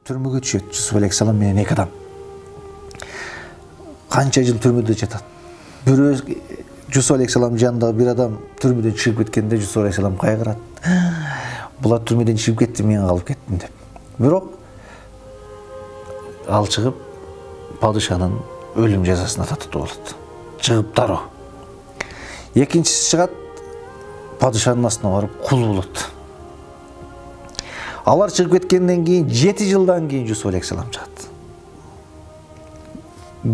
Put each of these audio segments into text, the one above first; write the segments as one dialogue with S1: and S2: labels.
S1: түрмөгө түшөт Жусуп алейхисалам менен эки адам. Канча жыл түрмөдө жатат. Бирөө Жусуп алейхисалам жанындагы бир адам түрмөдөн чыгып кеткенде Жусуп алейхисалам кайгырат. Булар түрмөдөн чыгып кетти, мен калып кеттим деп. Бирок ал чыгып падышанын өлүм жазасына татыктуу болот. Чыгып дароо. Экинчиси чыгат, падышанын астына барып кул болот. Алар чыгып кеткенден кийин 7 жылдан кийин Жусуп алейхисалам чыгат.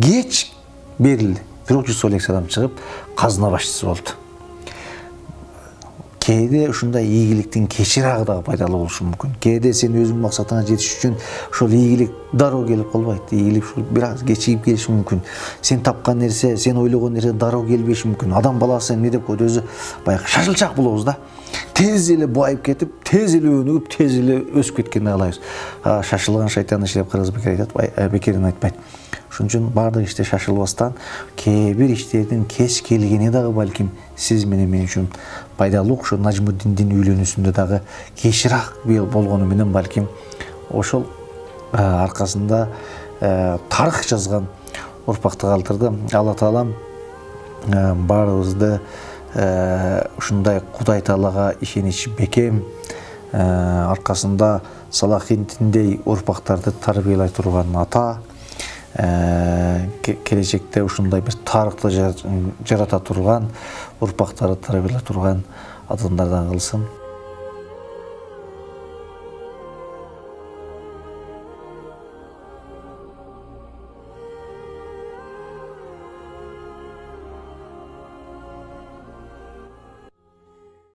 S1: Кеч берилди. Бирок Жусуп алейхисалам чыгып казына башчысы болду. Кээде ушундай ийгиликтин кечирагы дагы пайдалуу болушу мүмкүн. Кээде сен өзүң максатыңа жетиш үчүн ошол ийгилик дароо келип калбайт. Ийгилик ушул бир аз кечигип келиши мүмкүн. Сен тапкан нерсе, сен ойлогон нерсе дароо келбеши мүмкүн. Адам баласы эмне деп койду, өзү баягы шашылчак болобуз да. Тез эле байып кетип, тез эле өнүгүп, тез эле өсүп кеткенди каалайбыз. Шашылган шайтан иштеп кыргыз бекер айтат, бекерин айтпайт. Ошон үчүн баардык иште шашылбастан, кээ бир иштердин кеч келгени дагы балким сиз менен мен үчүн пайдалуу. Ошо Нажмуддиндин үйлөнүүсүндө дагы кечирээк болгону менен балким ошол аркасында тарых жазган урпакты калтырды. Алла Таалам баарыбызды ушундай Кудай Таалага ишенич бекем аркасында Салахиддиндей урпактарды тарбиялай турган ата, келечекте ушундай бир тарыхты жарата турган, урпактарды тарбиялай турган адамдардан кылсын.